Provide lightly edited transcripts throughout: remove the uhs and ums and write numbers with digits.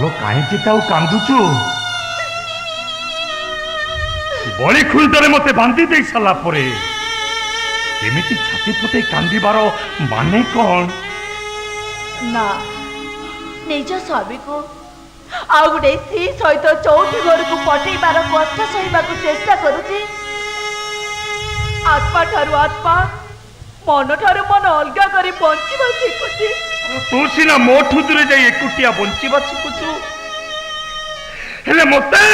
आलो कहीं कांदुचु बड़ी खुंडरे मते बांधी दे सारा परे एमिति छाती फुटे कांदीबार माने कौन ना निज स्वामी को आउ गोटे सी सहित चौथी घर को पटेबार कष्ट सहिबा चेष्टा करुची आत्मा ठारू आत्मा मन ठारू मन अलगा करी बंचिबा शिखुची तू सीना मोठू दूरे जाई एकुटिया बंचिबा शिखुचु हेले मते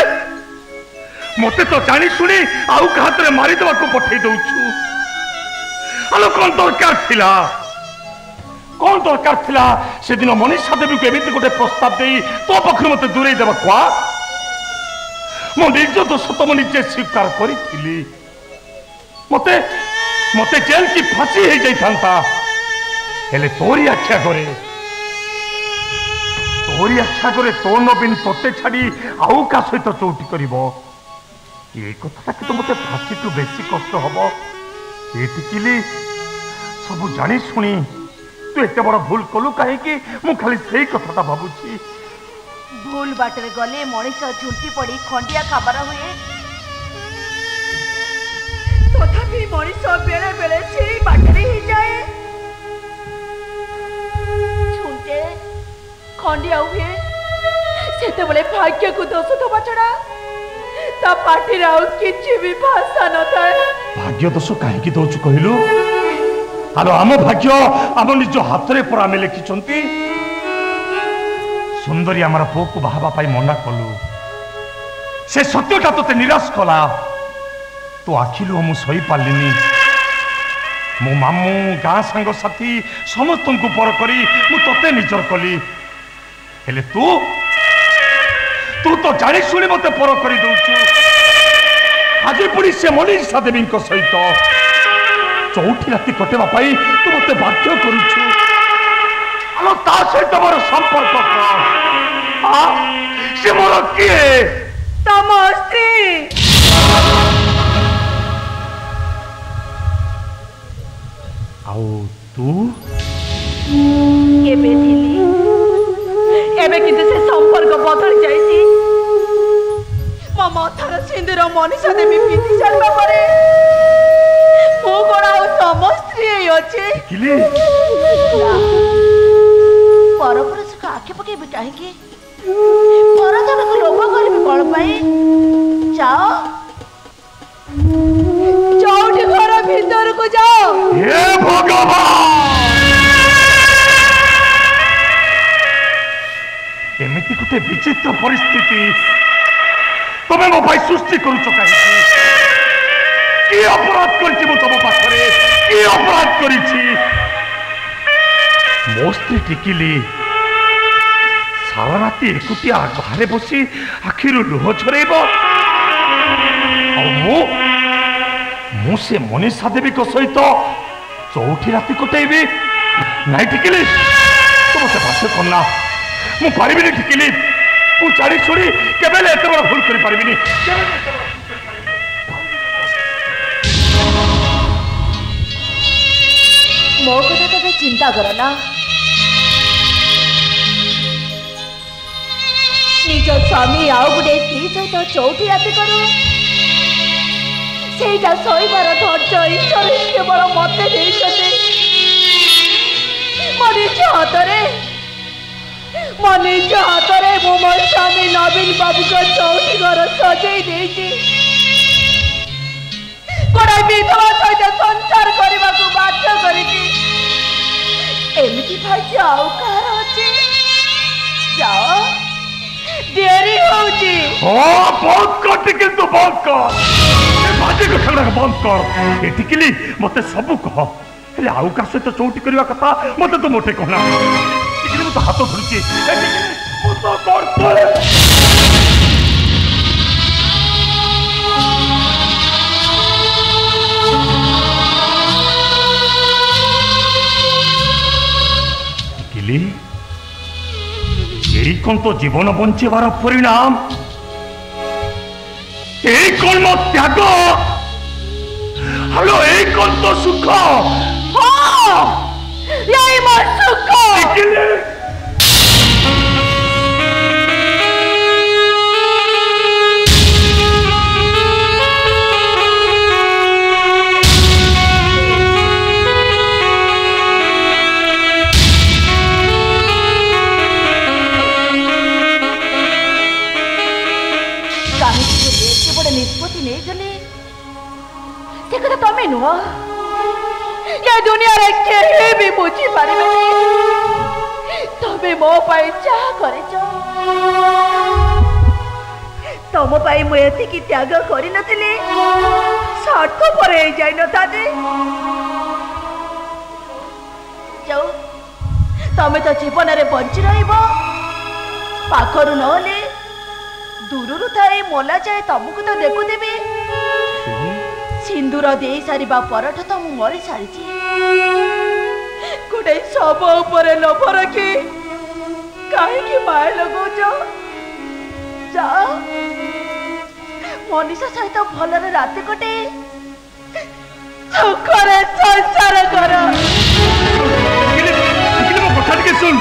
मते तो जानी सुनी आउ हाथ में मारी देवा को पठे दउछु आलो कौन दरकार थिला कौन दरकार थिला से दिन मनीषा देवी को एमिति गोटे प्रस्ताव दे तो पखर मते दूरे देवा kwa मो निज दोष तो मो निजे स्वीकार करी मते मते जेल की फांसी हो जाई थांता हेले तोरी आख्या करे तो नवीन तोते छाड़ी आउ का सहित चौटी करिवो ये कथा कि तो मते फांसी तू बेसी कष्ट हबो ये टिकिली सब जानी सुनी तू एते बड़ भूल कलु काहे कि मु खाली सेही कथाटा भाबुची भूल बाटरे गले मनीष झुंटी पड़ी खंडिया खाबार हुए तथापि मनीष बेले बेले से बाटरे ही जाए झुंटे खंडिया हुए सेते बले भाग्य को दोष दबा छड़ा ता पार्टी राउ किछि भी भाषा न थाए भाग्य दोष काहे कि दोच कहिलु आलो आम भाग्य आम निज हाथ रे पर आमे लिखिचंती सुंदरी आमर पो को बाहाबा पाई मना कलु से सत्यटा तोते निराश कला तो आखिलु मु सही पालिनी मो मामू गाँ सांग साथी समस्त को पर करी मु तोते निजर कली हेले तू तू तो जानी शुणी मते पर करी दउछु आज पुणी से मनीषा देवी सहित चौथी राति कटेवा पाई तू मते बाध्य करूछु आलो ता सहित मोर संपर्क से मोर किए तम स्त्री आओ तू केबे थिली एबे किंतु से संपर्क बदल जाईसी मो माथार सिंदूर मनीषा देवी पिंधि जालबा परे मो कोन आउ तम स्त्री अछि किले परपुरुष का आखे पके भी काहे कि परधन को लोभ करबी कोन पाई जाओ चौठी घर भीतर को जाओ हे भगवान एमिति गोटे विचित्र परिस्थिति तुम्हें मो भाई सृष्टि करुच कहीं अपराध करी मो तुम पाखरे कि अपराध करी मो स्त्री टिकिली सारा राति एकुटिया बाहर बसी आखिर लुह झरेब मु से मनीषा देवी सहित चौथी राति कटेबी नाई टिकिली तुम से बाध्य करना मु पारिबिनी टिकिली मु चाड़ी छोड़ी केबेले एते बड़ भूल करि पारिबिनी मो कथा तबे चिंता कर ना निज स्वामी आउ गुडे स्त्री सहित चौथी राति करू सेटा सहीबार धैर्य ईश्वर केवल मते देइछते मो निज हाथ मो मो स्वामी नवीन बाबू को चौथी घर सजाई देइछि गोटे विधवा सहित संसार करने को बाध्य करिछि एमिति भाग्य आउ कहार अछि जाओ देरी होउछि बहुत कर टिकिल तो बहुत कर बाजे को झगड़ा बंद कर एटिकिली मते सब कह हेले आउ का सहित चौटी करवा कथा मते तो मोटे कहना टिकिली तो हाथ धरुछि मु तो कर टिकिली यही कौन तो जीवन बंचेबार परिणाम एक कौन मो त्याग हेलो एक कौन तो सुख यही मो सुख पति नहीं गले से कथा तमें नुह ये दुनिया रे केही भी बुझी पारिबेनी तमे मो पाई चाह करिचो तम पाई मु एति की त्याग करि नथिले स्वार्थ पर जाई न थाते जाऊ तमे तो जीवन रे बंची रहिबो पाखरु नहले दूररु थाई मोला जाए तुमको तो देखु देबी सिंदूर दे सारिबा परठ तो मु मरी सारिची गोटे सब ऊपर लोभ रखी कहीं माय लगौच जा मनीषा सहित भलरे रात कटे सुखरे संसार कर सुन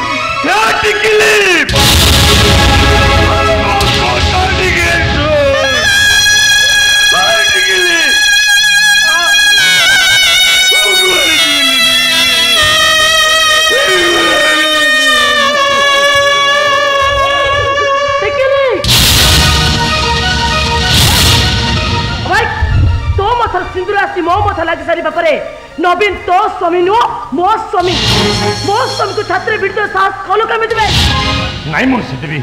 सिंदूर आसी मो मत लगी सारी बापरे नवीन तो स्वामी नुह मो स्वामी को छात्र बिड़ो साहस कल कमी देबे नाई मुर्शी देवी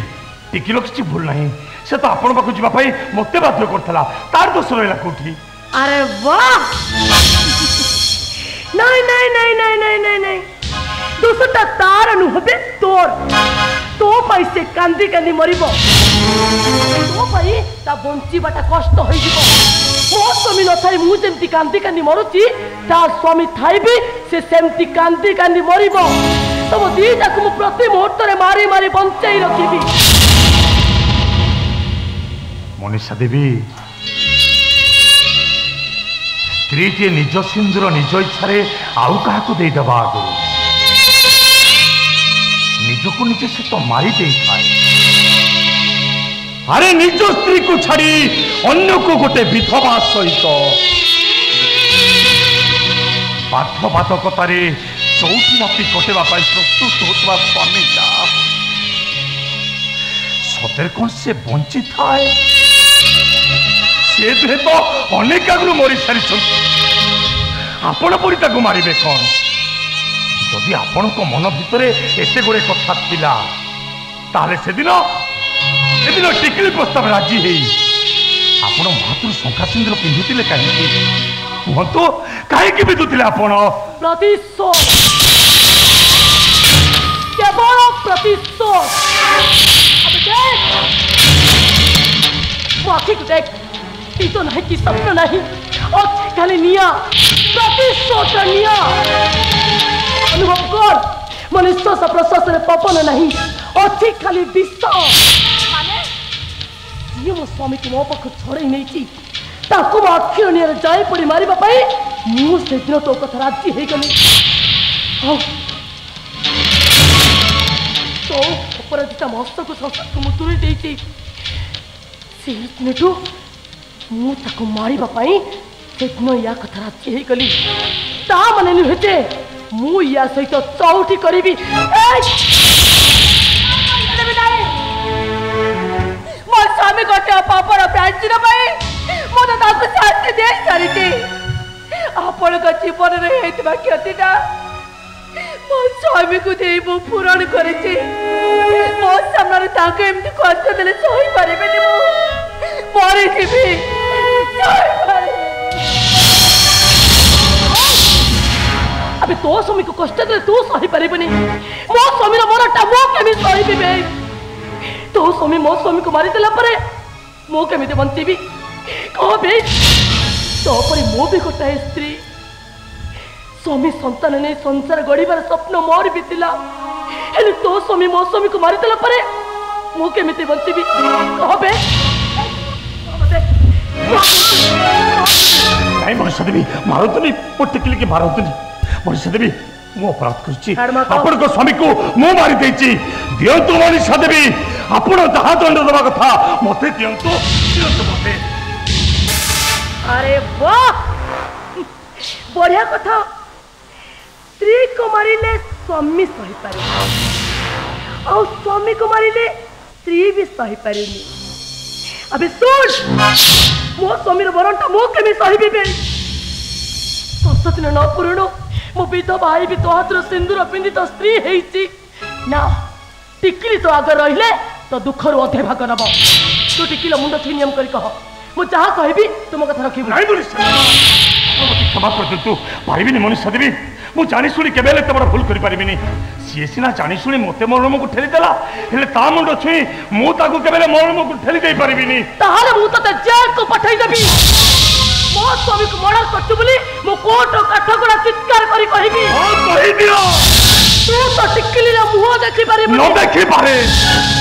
टिकिलो किसी भूल नहीं से तो आपण पाखु जीवा पई मते बाध्य करथला तार दोष रहला कोठी अरे वाह नहीं नहीं नहीं नहीं नहीं नहीं नहीं दोषटा तार नुहबे तोर तो पैसे कांदी कांदी मरिबो तो भाई ता बंची बाटा कष्ट होई जीवो मो स्वामी न थाई मु जेमती कांदी कांदी मरुची ता स्वामी थाई भी से सेमती कांदी कांदी मरिबो तब दीटा को मु प्रति मुहूर्त रे मारी मारी बंचाई रखिबी मनीषा देवी स्त्री टे निज सिंदूर निज इच्छा आउ क्या दे दबा आगु निजको निजे से तो मारी दे थाए अरे निज स्त्री को छाड़ी अन्य को गोटे विधवा सहित बाध्यबाधकतार चौथी राति कटेवा प्रस्तुत होता स्वामीटा सतर कौन से बंची थाए से दुहे तो अनेक आगु मरी सारी आपण परी मारे कौन जदि आपण को मन भितर एते गुड़े कथा थिला ताले से दिन टिकली प्रस्ताव राजी है आपण महातुर शंखा सिंदूर पिंधुतिले कहीं कहतु कहीं विधुले आपण प्रतिशोध केवल प्रतिशोध आखि को देख तो नहीं कि सपना नहीं और खाली निया प्रतिशोध निया अनुभव कर मन श्वास प्रश्वास पवन नहीं अच्छी खाली विश्वास ये मो स्वामी को मो पाख छड़े नहीं ताकू अक्षर नियर जाए पड़ी मारिबा पाई मु से दिन तो कथा राजी हे गली तो अपराजिता मस्त को संसार को मु दूर देती से नेटू मु ताकू मारिबा पाई से दिन या कथा राजी हे गली ता माने नुहेते मु या सहित चौठी करिबी मो स्वामी गोटे पापर प्राचीन मुझे शास्ति दे सारी आपण जीवन में क्षतिटा मो स्वामी को दे मु पूरण कर मो सामने एमती कष्ट देले सही पारे मरी अबे तो स्वामी को कष्ट देले तू सही पारे मो स्वामी मरटा मो केमी सही देबे तो स्वामी मो स्वामी को मारी देला परे मो केमी बंचीबी कह बे तो परे मो भी गोटाए स्त्री स्वामी संतान नहीं संसार गढ़िबार स्वप्न मोर भी थिला हेले तो स्वामी मो स्वामी को मारी देला परे मो केमी बंचीबी कह बे नहीं मनीषा देवी मारतुनी टिकली के मारतुनी मनीषा देवी मु अपराध कर स्वामी को मु मारी देची दियंतु मनीषा देवी आपण जहाँ दंड दबा कथा मते दियंतु मते अरे वाह बढ़िया कथा स्त्री को मारिले स्वामी सही पारे और स्वामी को मारिले स्त्री भी सही पारेनी अबे सुन मो स्वामीर मरणटा मो केमी सहिबी बे 10 दिन न पूर्ण मो विधवा भी तो हाथ सिंदूर पिंधित स्त्री है ना टिकिली तो आगे रहिले तो दुखर अधे भाग नब तू टिकिल मुंड थी नियम कर कह मु जहाँ कहबी तुम कथा रखी क्षमा कर तू पारिबिनी मनुष्य देवी मु जानी शुणी केबे एते बड़ भूल करि पारिबिनी सी सिना जानी शुणी मते मरण को ठेली देला हेले ता मुंड छुई मु ताकू केबे मरण को ठेली दे पारिबिनी ताहाले मु तते जेल को पठाई देबी मो स्वामी को मर्डर करछु बोली मो कोर्ट काठगड़ा चित्कार करी कहबी हां कहि दियो तू तो टिकली रे मुह देखि पारे न देखि पारे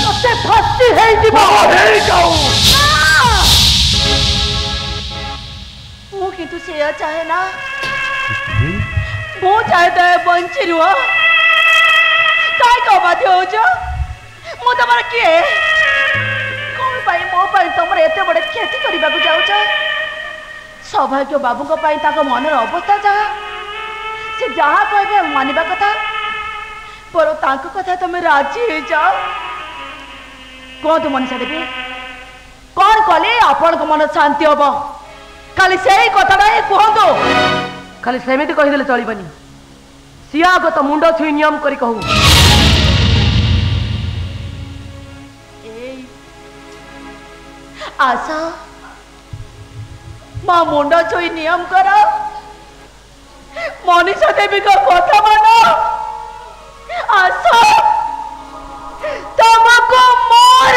तते फांसी हे दिबो हे जाऊ मु किंतु से चाहे ना मु चाहे तो बंची रुह काय को बात हो जो मु तमर के कोन पाई मो पाई तमर एते बड़े खेती करबा को जाउ छ सौभाग्य बाबू को पाई ताको मनर अवस्था जहा से जहा कहबे मानिबा कथा पर ताको कथा तमे राजी हो जाओ कौन तो मनीषा देवी कौन कले आपण को मन शांति हबो खाली सेही कथाटा ही कहतो खाली सेमिति कहि देले चलिबनी सिया को तो मुंड छुई नियम करी कहू ए आशा मां मुंड छुई नियम करो मनीषा देवी का कथा मानो आशा तुमको मोर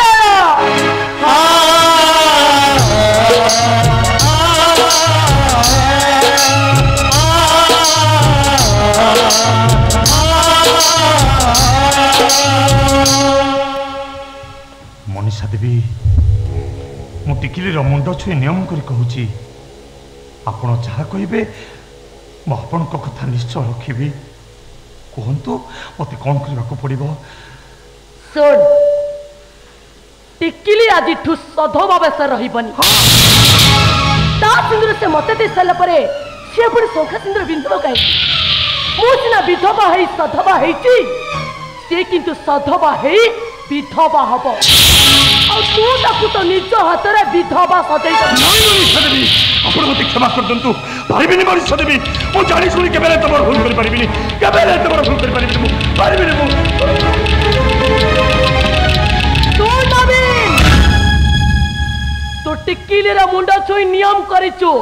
मनीषा देवी मु टिकिली मुंड छुई नियम कर कहूची आपण जहाँ कहे मु आपण कथा निश्चय रखी कहतु मत कौन करने को पड़ो सुन टिकिली आज सधवा बेस रहीबनी ता सिंदूर से मते दे सारा परे से पुणी शोखा सिंदूर बिंदु कहीं मु सिना विधवा है सधवा है से किंतु सधवा है विधवा हम तू ताकू तो निज हाथ में विधवा सजई आपण मत क्षमा कर दंतु पारिबिनी मनीषा देवी मु जानी शुणी केबे तमर भूल कर पारिबिनी केबे तमर भूल कर पारिबिनी मु पारिबिनी मु तू नवीन तो टिकिली रे मुंड छुई नियम करिचु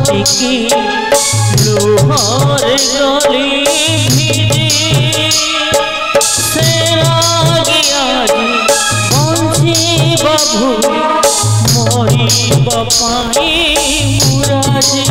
टिकी लोहर गली भिजी से आगे आगे बंचे बाबू मोरी बापाई मुराजी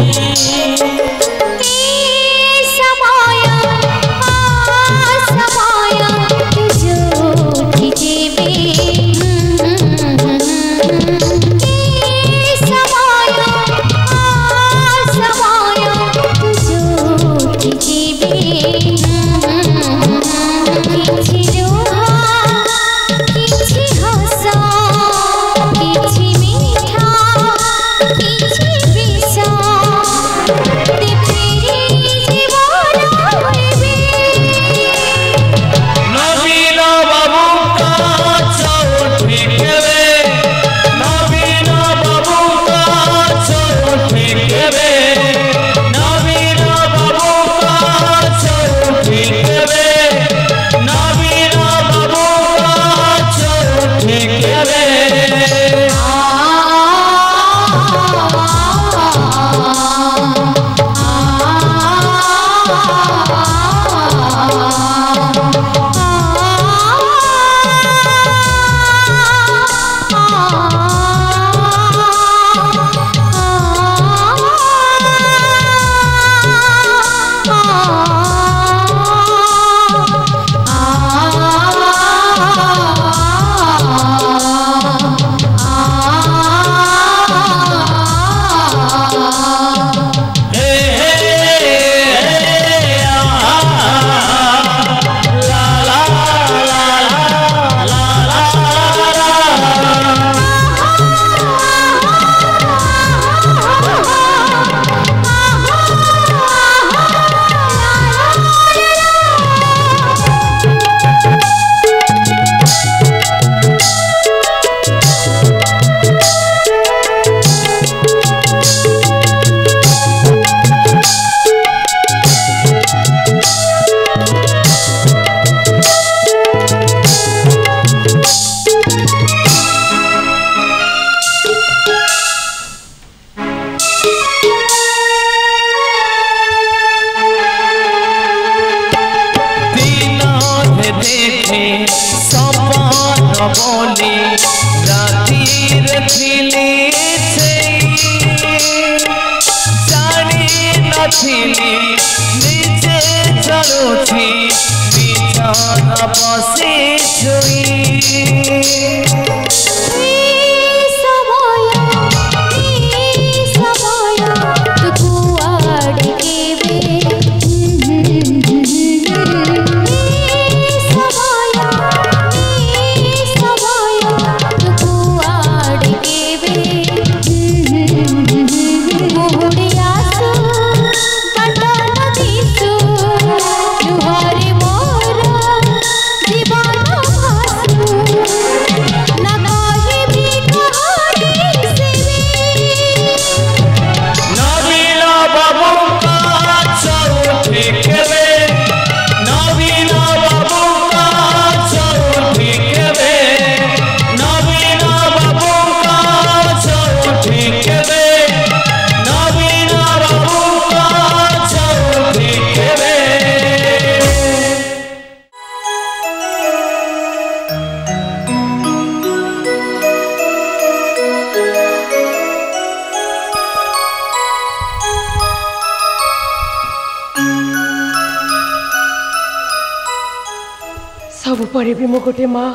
सब पर भी मो गोटे माँ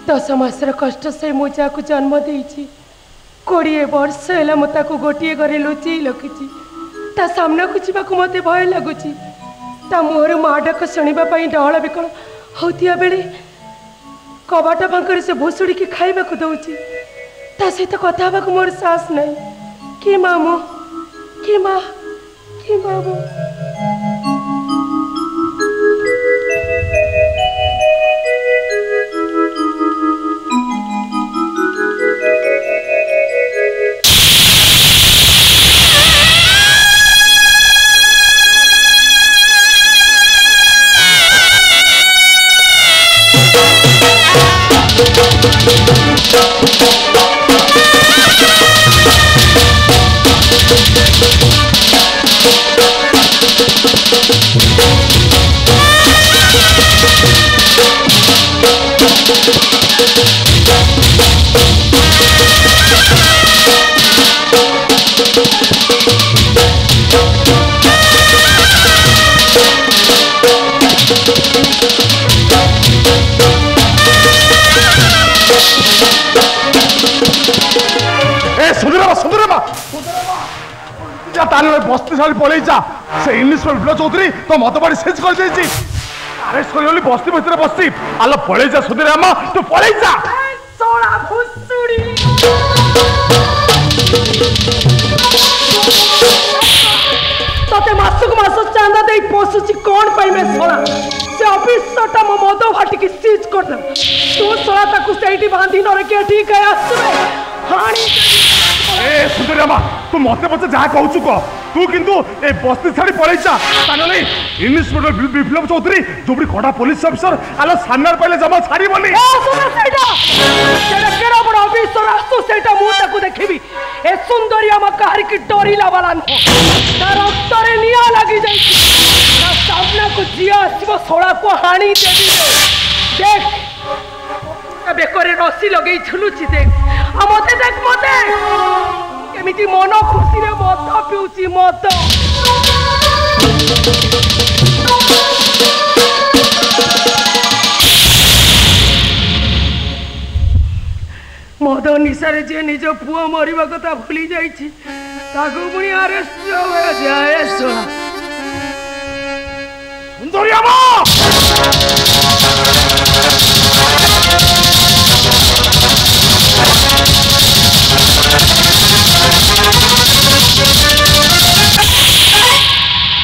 10 मासर कष्ट से मो जा को जन्म देइछि 20 वर्ष है मुझे गोटे घरे लुचि रखी ता सामना को जावाक मत भय लगुच ता मुहर माँ डाक शुणापी डहल विकल होता बेले कबाट फांकर से भुसुड़ी की खाइबा दौची ता सहित कथा हाँ मोर साहस नहीं कि माँ मो कि माँ मो बस्ती सारी पलैचा से इंग्लिश विप्लव चौधरी तो मत बाड़ी सेज कर देछि अरेस्ट करियोली बस्ती भितर बस्ती आलो पलैचा सुधीर अम्मा तू पलैचा सोळा भुसुड़ी तते मासक मास चांदा दे पोसुची कोन पाई में सोळा से ऑफिस टा मो मदो भाटी की सीज कर दे तू सोळा ताकू सेठी बांधी न रे के ठीक है आसबे हाणी ए सुधीर अम्मा तू मते पछे जा कहूछु को तू किंतु ए बस्ती छाड़ी पलैचा तानले इंग्लिश विप्लव चौधरी जोबड़ी कोडा पुलिस अफसर आलो सामनार पहले जमा छाड़ी बोली ए सुना सेटा तेरा केरा बड़ा ऑफिसर आसु सेटा मु ताकू देखिबी ए सुंदरी अम्मा कार की डोरी लावाला न तार उत्तरे निया लगी जाई ना सामना को जिया आसीबो सोळा को हाणी देबी देख बेकरे रस्सी लगे झुलुची देख मते देख मते केमिति मन खुशी रे मत पिउची मत मद निशारे जे निज पुआ मरिबा कथा भूली जाइछि ताको पुनी अरेस्ट होवे जाए सोळा सुंदरी अम्मा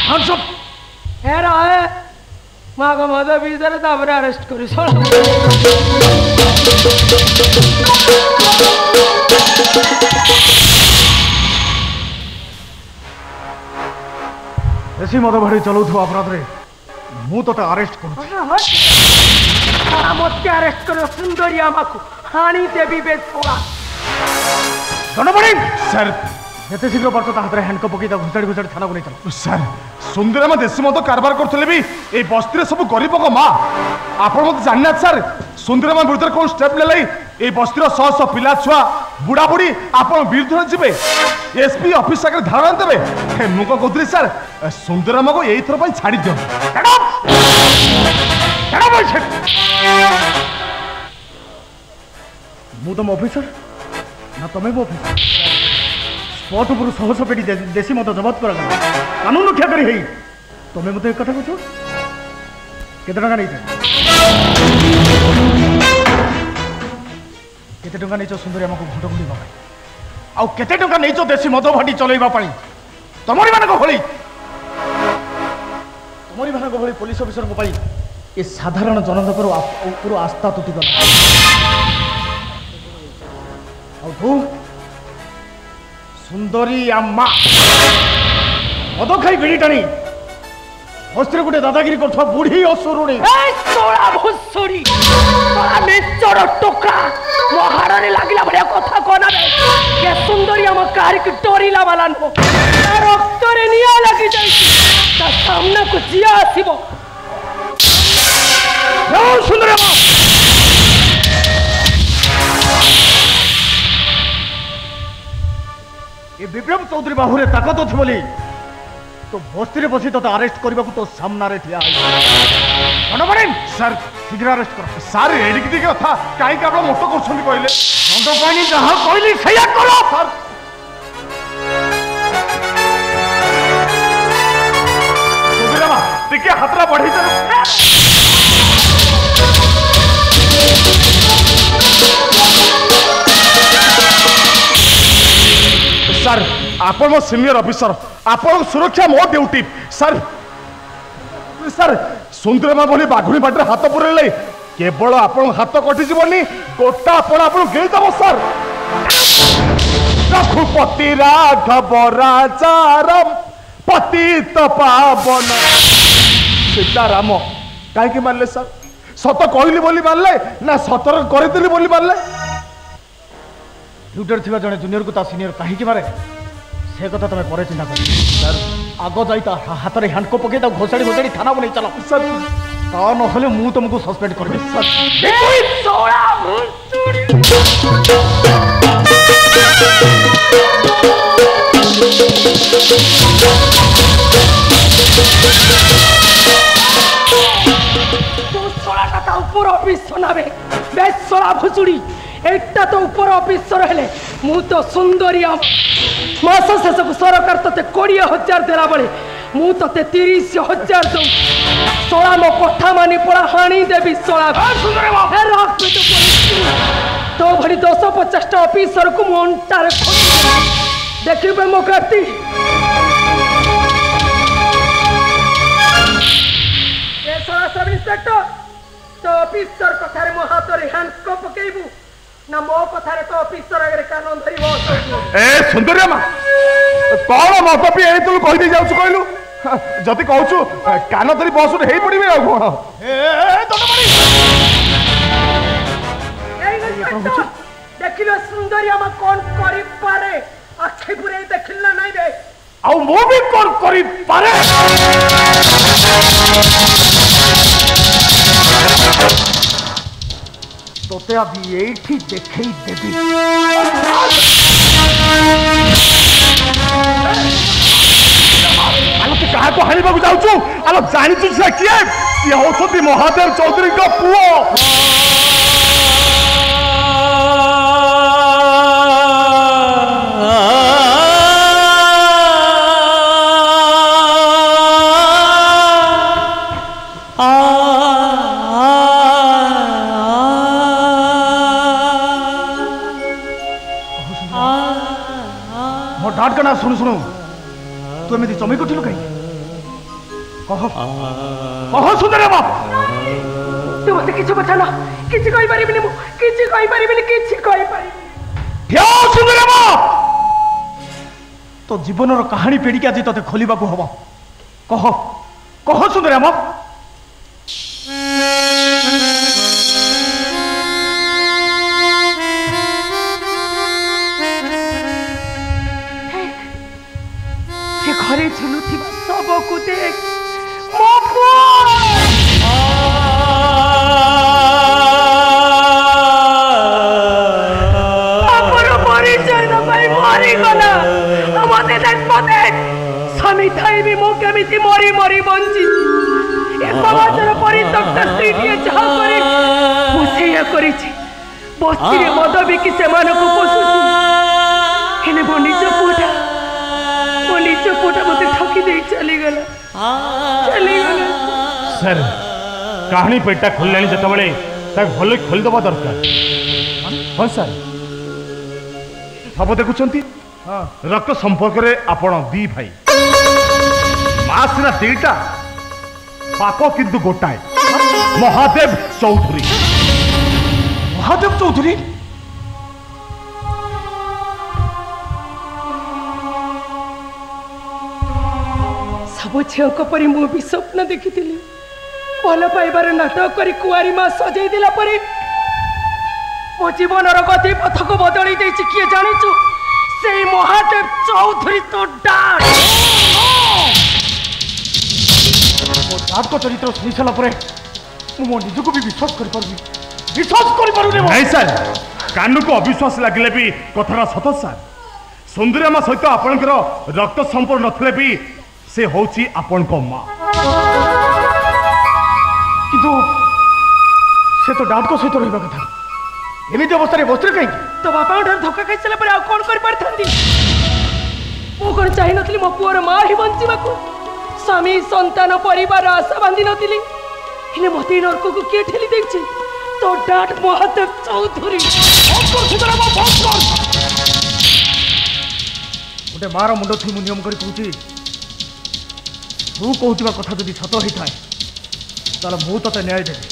हम सब हेरा है माँ का मदर भी इधर तापर अरेस्ट करी सोळा देसी मद भाड़ी चलाउथु अपराध रे मु तो अरेस्ट करू मत अरेस्ट करो सुंदरी अम्मा को हाणी देवी बे सोळा दंडपड़ी सर एते शीघ्र पार्थ ता हाथ हैंडकप पकई घुसाड़ी घुसाड़ी थाना को नहीं चल सर सुंदर अम्मा देसी मद कारबार करथले भी ए बस्ती रे सब गरीब को मां आपण मत जानना सर सुंदर अम्मा विरुद्ध कोन स्टेप लेलै ए बस्ती रो 100 पिला छुआ बुढ़ा बुढ़ी आपण विरुद्ध जिबे एसपी ऑफिस आगे धारणा देबे हे मु को कहतली सर सुंदर अम्मा को एई थर पई छाड़ी दियो केडा बोल मु तुम ऑफिसर ना तुम्हें वो ऑफिसर स्पॉट ऊपर 100 पेटी देसी मत जबत कर कानून रक्षा करी है तुम्हें मत एक कथा कहছো केते टका नहीं केते टका नहीं सुंदरी हमको घंट गुंडी बाई आउ केते टका नहीं देसी मद भाटी चलैबा पाई तमरी मानक भली तमरी मानक भली पुलिस ऑफिसर को पाई ए साधारण जनता पर आस्था तुटी गला आउ सुंदरी अम्मा मद खाई बिड़ी टाणी हस्ती गोटे दादागिरी कर बुढ़ी असुरुणी सोळा भुसुड़ी सोळा मेचर टोका मो हाड़े लागिला भलिया कथा कोना बे के सुंदरी अम्मा कार की टोरी लावाला न रक्त रे निया लगी जाई ता सामने को जिया आसीबो सुंदरी अम्मा ये विक्रम चौधरी बाहुरे ताकत अच्छी बोली तो बस्ती रे बसी तो अरेस्ट करने को तो सामना रे ठिया सर शीघ्र अरेस्ट कर सर एडिक दिखे कथा कहीं आप मोट कर कहले दंडपाणी जहाँ कहली सैया करो सर सुधीरमा टिके हाथरा बढ़ी सर आपण मो सीनियर ऑफिसर आपण सुरक्षा मो ड्यूटी सर सर सुंदरमा बोली बाघुणी बाटे हाथ पुरेले केवल आपण हाथ कटि जीवनी गोटा आपण गिल दब सर रघुपति राघव राजाराम पतित पावन सीताराम कहीं मारले सर सत कहली बोली मारले ना सतर्क करदेली बोली मारले ड्यूटी थी जड़े जूनियर को सीनियर कहीं मारे से कथा तुम पर चिंता कर सर आग जाई हाथ में हैंडको पकई घोषाड़ी घोषाड़ी थाना को नहीं चलो सर ता ना मु तुमको सस्पेंड कर ऊपर ऑफिस सुनाबे बेसड़ा भुसुड़ी एकटा तो ऊपर ऑफिसर हेले मु तो सुंदरिया मास शेष को सरकार तते 20,000 देला बळे मु तते 30,000 दउ सोळा मो कथा मानी पड़ा हाणी देवी सोळा सुंदरे बा हे राख पे तो भरी 250 टा ऑफिसर को मोंटार देखिबे मो करती ए सोळा सब इंस्पेक्टर तो ऑफिसर कथारे मो हातरे हैंडको पकेइबू ना मो कथारे तो ऑफिसर अगर कानून धरी बस ए सुंदरिया मा कौन मत पी ए तू कहि दे जाउछु कहलु जति कहछु कान धरी बस हेई पड़िबे आ कोन ए दंडमारी देखिलो सुंदरिया मा कोन करि पारे आखे पुरे देखिला नाही बे आउ मो भी कोन करि पारे तोते अभी एठी देखई देबी आलो तू कहा को हानिबा को जाउछु आलो जानि छु से किए ये होछती महादेव चौधरी का पुओ डाट कना सुनु सुनु तू एमती चमई उठिलु कहीं कह सुंदर बाप तू मते किछ बचाना किछ कहि परिबिनी मु किछ कहि परिबिनी किछ कहि परिबिनी ठिया सुंदर बाप तो जीवन रो कहानी पेड़ी के आज तते खोलिबा को हबो कह सुंदर बाप घरे झुलुथिबा सबको देख मो पुओ अपन परिचय न भाई मरी गला मते देख स्वामी थाई भी मो केमिति मरी मरी बंची ए समाजर परित्यक्त स्त्रीटिए जहा करे मो सेया करिछि बस्ती रे मद बिकी सेमानको पोसुछि हेले मो निज पुटा मते ठकी दे चली गला सर कहानी पेटा खोललानी जत बळे ताक भलो खोल दबा दरकार हां सर सब देखुचंती रक्त संपर्क रे आपण दी भाई मासना दीटा पाप किंतु गोटाए महादेव चौधरी सब झील परी मु भी स्वप्न देखी भल पाइबार नाटक कर कुआरी माँ सजई दिला परे मो जीवन गति पथ को बदल किए जाचु से महादेव चौधरी तो डाक मो डाक को चरित्र शुणी सारा पर मो निजक भी विश्वास कर नहीं सर कान को अविश्वास लगे भी कथार सत सर सुंदरिया सहित आपणकर रक्त संपर्क नथिले भी से होची आपन को मां किंतु से तो डाट को सहित रहिबा कथा एमिति अवस्था रे बस्त्र कहीं तो बापा उठर धक्का खाई चला पर आ कोन कर परथंदी मो कोन चाहि नथली मो पुअर मां ही बंचीबा को स्वामी संतान परिवार आशा बांधी नथली हेले मते नरक को के ठेली देखछि तो डाट महादेव चौधरी गोटे मार मुंड थी मु नियम करी कहूची तू कहूଥିବା कथा जदि सत होता है ताला मु तते न्याय देबी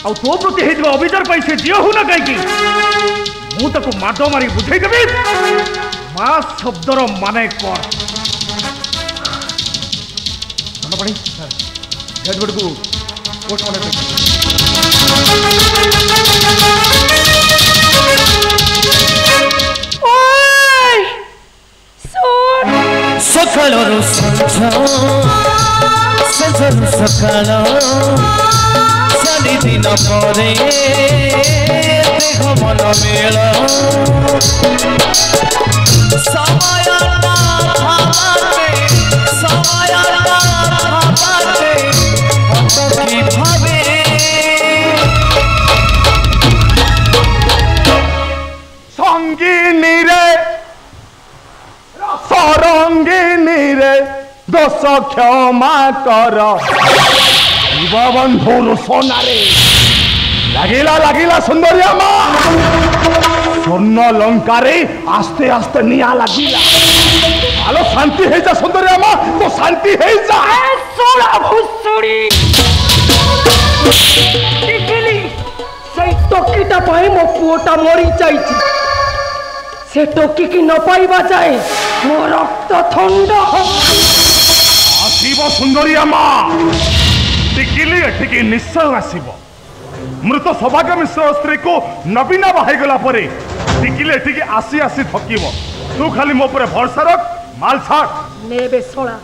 आ तो प्रति हेतु अभिचार पाई से दियो हुना कहीं मु ताको माडो मारी बुझाई देबी मां शब्दर माने कर मन पड़ी सर डेड बॉडी को पोस्टमार्टम ओए ସେଜରୁ ସକାଳ ଚାରି ଦିନ ପରେ ଦେହ ମନ ମେଳ ସମୟଟା ଭାବାରେ ଅଟକି ଭାବେ ସଙ୍ଗିନୀରେ ସରଙ୍ଗିନୀରେ ଦୋଷ କ୍ଷମା କର ବନ୍ଧୁର সোনারে লাগিলা সুন্দরিয়া মা স্বর্ণ লঙ্কারে আস্তে আস্তে নিয়া লাগিলা আলো শান্তি হয়ে যা সুন্দরিয়া মা তো শান্তি হয়ে যা সোড়া ভুসুড়ি দেখিলি সেই টকিটা পাই মো পুওটা মরি যাইছি সে টকি কি ন পাইবা যায় মো রক্ত ঠান্ডা আসিব সুন্দরিয়া মা টিকিলি এটিকি নিশ্চয় আসিব মৃত সৌভাগ্য মিশ্র স্ত্রী কো নবীনা বাহাইগলা পরে টিকিলি এটিকি আসি আসি ঠকিব তু খালি মো পরে ভরসা রখ মাল ছাড় নেবে সোড়া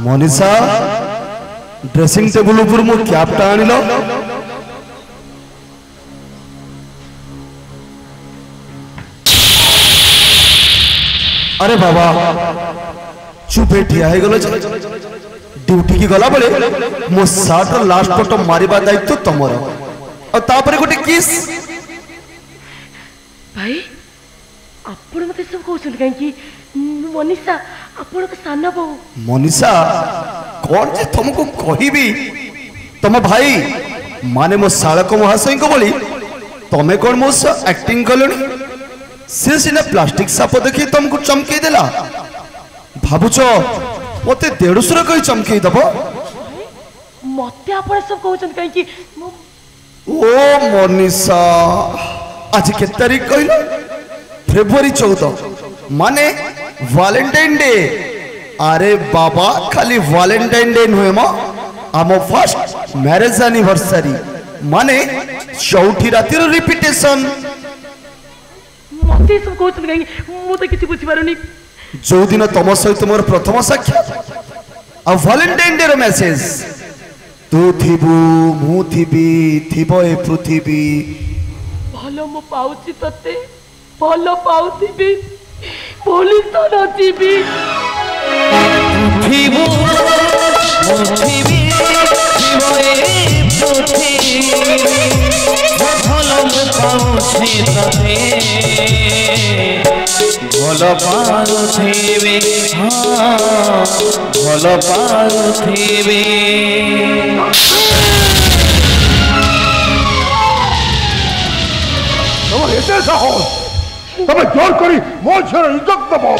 मनीषा ड्रेसिंग टेबल ऊपर मो कैपटा आनिल अरे बाबा चुप ठिया है गलो ड्यूटी की गला बेले मो सार्ट लास्ट फोटो मारिबा दायित्व तमर और तापर गोटे किस भाई आपण मते सब कहउछन काई कि मनीषा आपण के साना बहु मनीषा कौन जे तुमको कहिबी तुम भाई माने मो सालक महाशय को बोली तमे कौन मो एक्टिंग कलनी से सिना प्लास्टिक साप देखी तुमको चमके देला भाबुच मते 150 कही चमके दब मते आपण सब कहउछन काई कि ओ मनीषा आज के तारीख कहलो फेब्रुआरी 14 माने वैलेंटाइन डे अरे बाबा खाली वैलेंटाइन डे नुहे मो आम फर्स्ट मैरिज एनिवर्सरी माने चौथी रातिर रिपीटेशन मते सब कहउछन काई मु तो किछि बुझि पारुनी जो दिन तुम सहित मोर प्रथम साक्षात आ वैलेंटाइन डे रो मैसेज तू थिबु मु थिबी थिबो ए पृथ्वी भलो मु पाउछि तते भलो पाउथिबी बोली तो नथिबी थिबु मुथिबी थिबो ए पृथ्वी भलो मु पाउछि तते भलो पाउथिबी हां भलो पाउथिबी एते साहस तबे जोर करी मो झर इज्जत दबो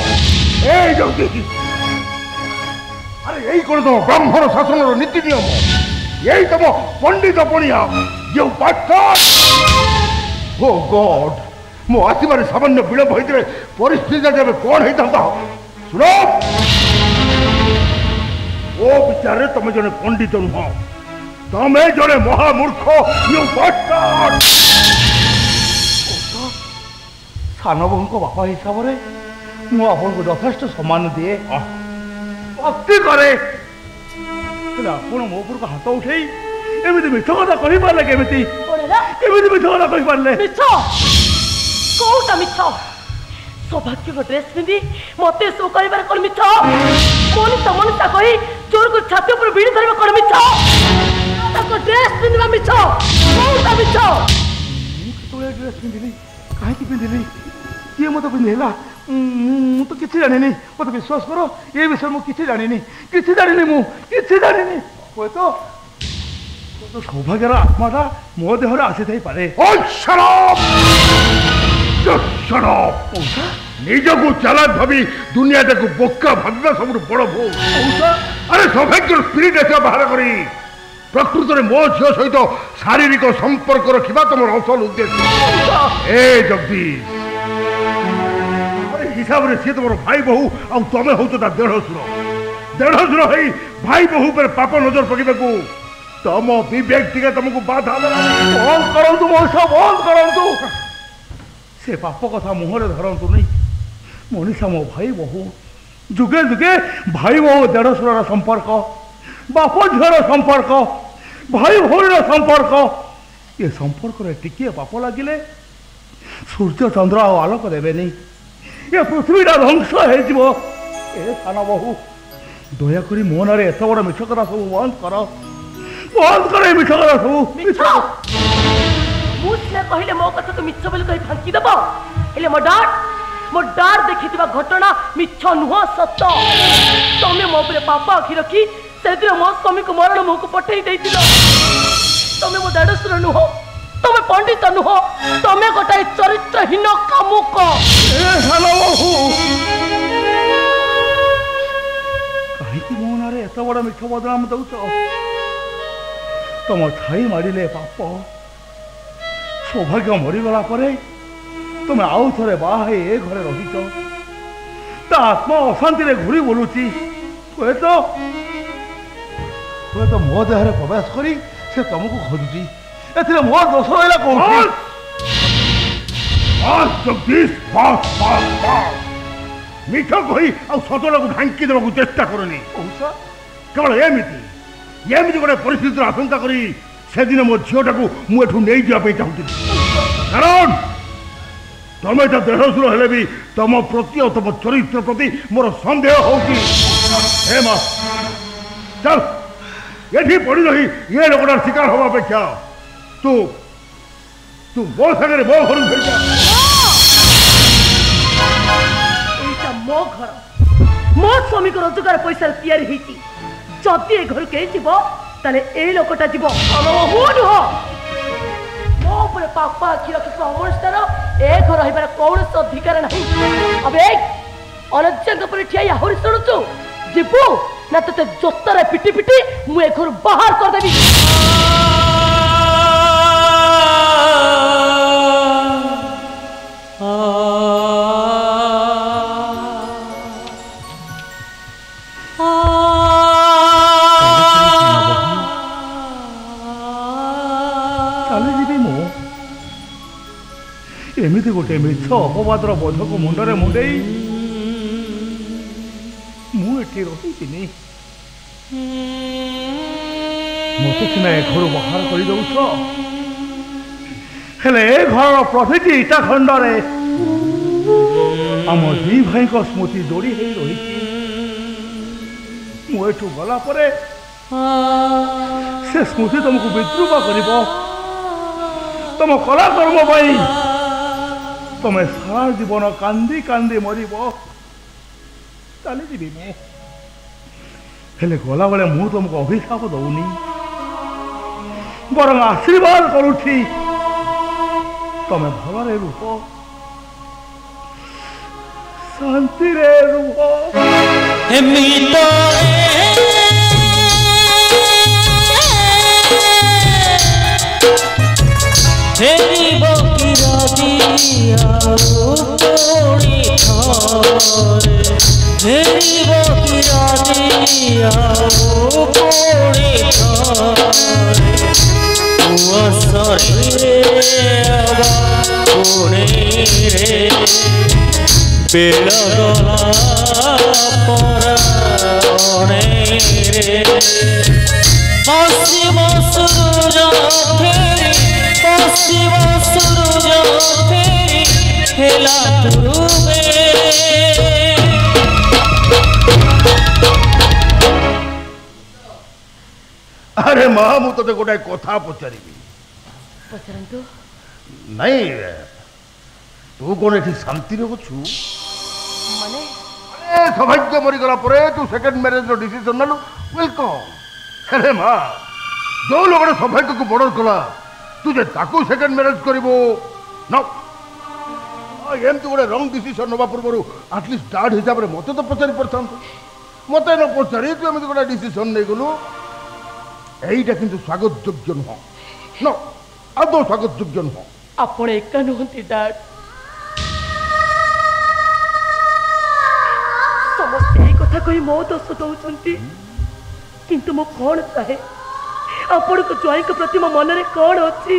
ए जल्दी अरे यही कर दो ब्राह्मण शासन रो नीति नियम यही तुम पंडित पणिया जो पास्टर ओ गॉड मो आसबार सामान्य विलंब होते परिस्थिति जब कौन होता शुण ओ विचार तुम जने पंडित नुह तमें जड़े महामूर्ख यू पास्टर सान बहु को बापा हिसाब से मु आपको यथेष्ट सम्मान दिए भक्ति करे ଆପଣ ମୋ ଉପରକୁ ହାତ ଉଠେଇ ଏମିତି ମିଛ କଥା କହିପାରିଲେ କେମିତି କେମିତି ମିଛ କଥା କହିପାରିଲେ ମିଛ କୋଉଟା ମିଛ ସୌଭାଗ୍ୟର ଡ୍ରେସ୍ ପିନ୍ଧି ମତେ ସୋ କରିବାର କଣ ମିଛ ମନିଷା କହି ଚୋରକୁ ଛାତି ଉପରେ ଭିଡ଼ି ଧରିବା କଣ ମିଛ ତାଙ୍କ ଡ୍ରେସ୍ ପିନ୍ଧିବା ମିଛ କୋଉଟା ମିଛ ମୁଁ କେତେବେଳେ ଡ୍ରେସ୍ ପିନ୍ଧିଲି କାହିଁକି ପିନ୍ଧିଲି କିଏ ମୋତେ ପିନ୍ଧେଇଲା ମୁଁ ତ କିଛି ଜାଣିନି ମୋତେ ବିଶ୍ୱାସ କର ଏ ବିଷୟରେ ମୁଁ କିଛି ଜାଣିନି ମୁଁ କିଛି ଜାଣିନି ହୁଏତ ସୌଭାଗ୍ୟର ଆତ୍ମାଟା ମୋ ଦେହରେ ଆସିଥାଇପାରେ ନିଜକୁ ଚାଲାକ ଭାବି ଦୁନିଆଟାକୁ ବୋକା ଭାବିବା ସବୁଠୁ ବଡ଼ ଭୁଲ ଆରେ ସୌଭାଗ୍ୟର ସ୍ପିରିଟ୍ ଆସିବା ବାହାର କରି ପ୍ରକୃତରେ ମୋ ଝିଅ ସହିତ ଶାରୀରିକ ସମ୍ପର୍କ ରଖିବା ତମର ଅସଲ ଉଦ୍ଦେଶ୍ୟ ଏ ଜଗଦୀଶ हिसाब से सी तुम भाई बहु आ तमें हूँ ता देढ़शुर है भाई बहु पर पाप नजर पकड़ तुम विवेक टी तुमको बाधा बंद करूँ मनीषा बंद करूँ से पाप कथा मुहर धरतु नहीं मनीषा मो भाई बहु जुगे जुगे भाई बहु देढ़शुर संपर्क बाप झीर संपर्क भाई भौर संपर्क ये संपर्क टिके पाप लगिले सूर्य चंद्र आलोक देवे नहीं ये पृथ्वीटा ध्वंस हो सान बहु दयाकोरी मो ना एत बड़ मिछ कथा सब बंद कर मिछ कथा सब मुझे कहले मो कथा तो मिछ बोली कहि फांकी दबो हेले मो डार देखिथिबा घटना मिछ नुह सत्य तमे मो उपरे पापा आखि रखी से दिन मो स्वामी को मरण मुख पठेई देइतिलो तमे मो दाडसुर नुह तमे पंडित नुह तमे गोटाए चरित्रहीन कामुक कहीं मो ना एत बड़ मिछ बदनाम दौच तुम छाई मारे पाप सौभाग्य मरीगला तुम आउ थे बाहा ए घरे रहीच आत्मा अशांति घूरी बुलूची हुए तो मो देह प्रवेश करी से तुमको खोजुची ए मो दोष रहा कौन मिठ कही सतटा को ढांकी देवा चेष्टा करनी केवल एमती गोटे परिस्थिति आशंका करी से दिन मो झीटा को मुझे नहीं जावाई चाहूँ कारण तुम तो देढ़शुर हेले भी तुम प्रति और तुम चरित्र प्रति मोर सन्देह हो चल ये पड़ी रही ये लोकटार शिकार हवा अपेक्षा तू मो सागर मो घर मो घर मो स्वामी को रोजगार पैसा तैयारी जदि ए घर के ताले ए लोकटा जीव नुह मो उपरे पापा आखि रखी समस्तार ए घर रहीबार कौन अधिकार नहीं अब अनज्ञा पर ठिया आहरी शुणुचु जीवु ना ते जोतर पिटी पिटी मुझे घर बाहर करदेवी एमती गोटे मिछ अपवादर बोझ को मुंडरे मुंडे मुझे रही मत सीना ए घर बाहर कर घर प्रतिटी इटा खंडरे आम दी भाई को स्मृति जोड़ी रही मुठू गला से स्मृति तुमको विद्रूप कर तुम कलाकर्म तुम्हें सारा जीवन कांदी कांदी मर चली हेले गला बेले मु तुमको अभिशाप दौनी बर आशीर्वाद करुछि तमें भलरे रुह शांति रे रुह ପୁଣି ଥରେ ଫେରିବ କି ରାଧି ଆଉ ପୁଣି ଥରେ କୁଆଶରେ ପୁଣି ରେ ବେଳ ଗଲା ପରାଣରେ ପଶ୍ଚିମ ସୂରୁଜ ଫେରି ପଶ୍ଚିମ ସୂରୁଜ ଫେରି ହେଲା ପୂର୍ବେ। अरे माँ मु ते गोटे कथा पचारि पचारंतु नहीं तू कौन एठी शांति रे अछु माने सौभाग्य मरीगला पर तू सेकेंड मैरेज रो डिसीजन नलु वेलकम। अरे माँ जो लोग सौभाग्य को बॉर्डर कला तू जे ताकू सेकेंड मैरेज करिवो न एमती गोटे रंग डिसीजन नवा पूर्व आटलिस्ट डाड हिसाब रे मते तो पचारि परथां मते न पचारि तू एमती गोटे डिसीजन नै गलु एटा किंतु स्वागत योग्य नुह न आदौ स्वागत योग्य नुह। आपण एका नुहंती डैड समस्त यही कथा कही मो दोष दौरान किंतु मो कौन चाहे आपण को ज्वाई के प्रति मो मन में कौन अच्छी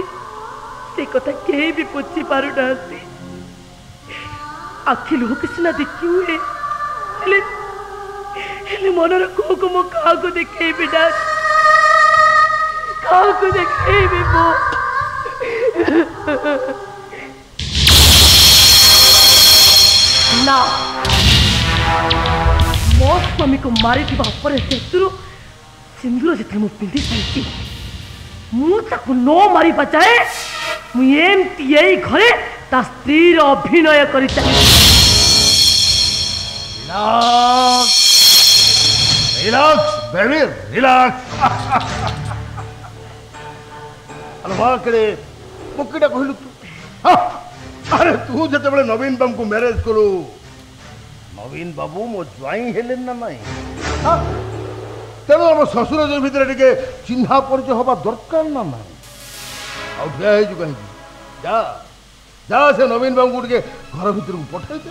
से कथा केही भी पूछी पारु नांती आखि लुह किसी ना देखी हुए हेले मनर को मो का को देखे भी डैड को देखे भी मो ना मो स्वामी को मारी शेषर सिंदूर जो मुझे पिंधि सारी मुझे न मारी जाए मुझे यही घरे ता स्त्री अभिनय कर रिलैक्स बेबी रिलैक्स मुक्कीटा कहलु तू अरे तू जिते नवीन बाबू को मैरेज कलु नवीन बाबू मो ज्वाई हेले ना नाई तेणु आम शशुर जो भितर टे चिन्हा परिचय हवा दरकार ना ना ठिया कहीं जा जा से नवीन बाबू टे घर भर को पठाई दे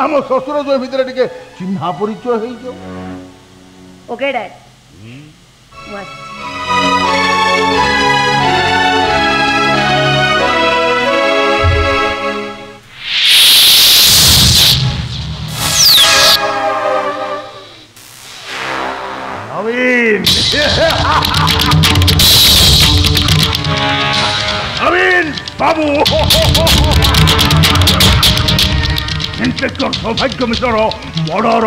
आम शशुर जो भितर टे चिन्हा परिचय हो जाओ। ओके डैड नवीन नवीन बाबू इंस्पेक्टर सौभाग्य मिश्र मर्डर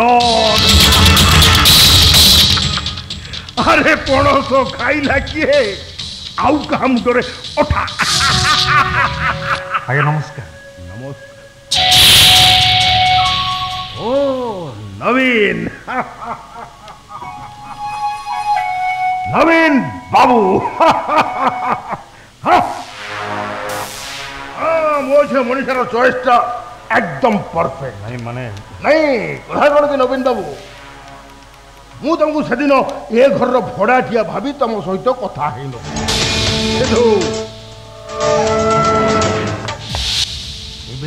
अरे पणस खाइला किए आउ कहा मुंडरे उठा आज्ञा नमस्कार। नमस्कार ओ नवीन नवीन बाबू मोझे मनीषर चॉइसटा एकदम परफेक्ट नहीं माने नहीं कथा कौन कि नवीन बाबू मु तुमको सेदिन ए घर भड़ाटिया भाभी तुम सहित कथा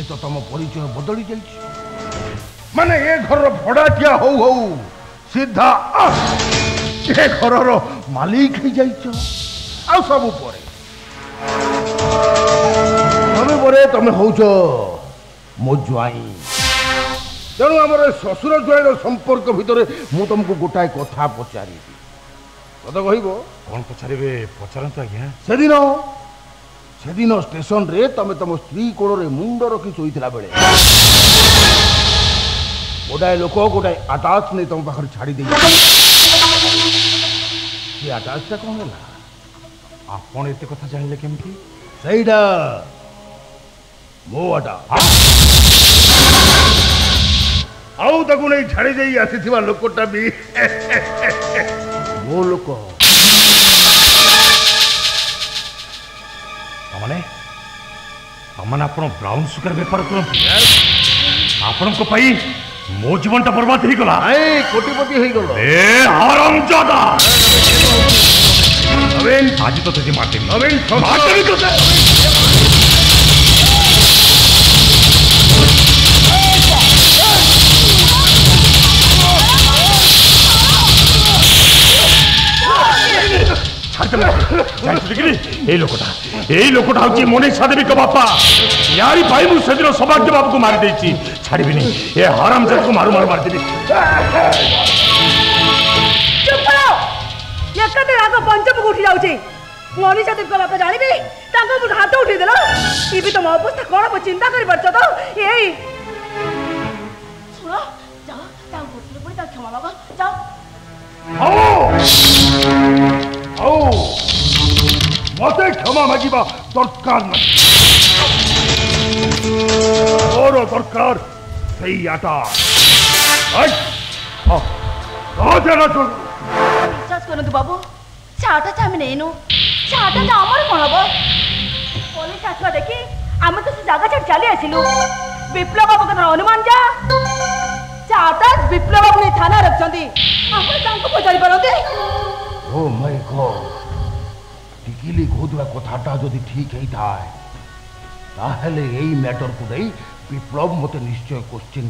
तो तुम परिचय बदली जा माने ए घर भड़ाटिया हो सीधा ए घर मालिक हो जाइछ आ सब परे तुम होच मो ज्वाई तेणु आम शशुर ज्वाईर संपर्क भितर मु तुमको गोटाए कथा पचारि कत कह कौन पचारे पचारत आज्ञा सेदिन स्टेशन रे तमे तुम स्त्री कोड़ मुंड रखी शोला बेले गोटाए लोक गोटाए आटाच नहीं तुम पाखे छाड़ी दे आटाचटा कौन है आपण एत कथा जानले केमती सहीटा मो आटा आउ ताकू नहीं छाड़ी दे आसी लोकटा भी मो लोक तमने आपण ब्राउन सुगर बेपार करते आपण मो जीवनटा बर्बाद हो गला कोटिपति हो गल ए हरामजादा नवीन आज तो तुझे मारते नवीन এই লোকটা হচ্ছে মনীষা দেবী কা বাপা यारी भाई मु सेदिन सौभाग्य बाबू को मारी देछि छाड़बिनी ए हरामजादा को मारू मारू मार देबी चुप करो एकते आग पंचम को उठी जाउछि मनीषा देवी का बापा जानिबी तांको मुठ हाथ उठी देला ई भी तुम अवस्था कोन को चिंता करि परछ तो एई सुनो जाओ तांको उठले पड़ी ता क्षमा मांगो जाओ आओ मते क्षमा मागिबा दरकार न और दरकार सही आटा विश्वास करନ୍ତୁ बाबू चाटा चामी नेनु चाटा तो आमर कोन हबो पुलिस आसवा देखि आमे तो से जागा छाड़ चली आसिलु विप्लव बाबू का अनुमान जा चाटा विप्लव बाबू ने थाना रखछंती आपण तांको पचारि परंते ओ माय गॉड टिकिली गोदवा कथाटा जदि ठीक हेई थाए ताहले एई मैटर को दई विप्लव मते निश्चय क्वेश्चन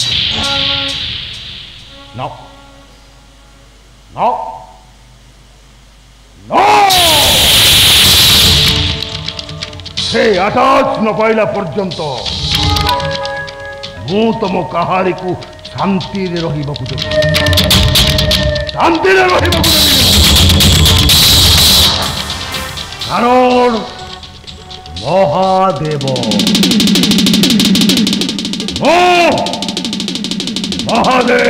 नो नो नो से आटाच न पाइला पर्यंत मु तुम कहानी को शांति रे रहिबा को देबी शांति रे रहिबा को देबी कारण महादेव महादेव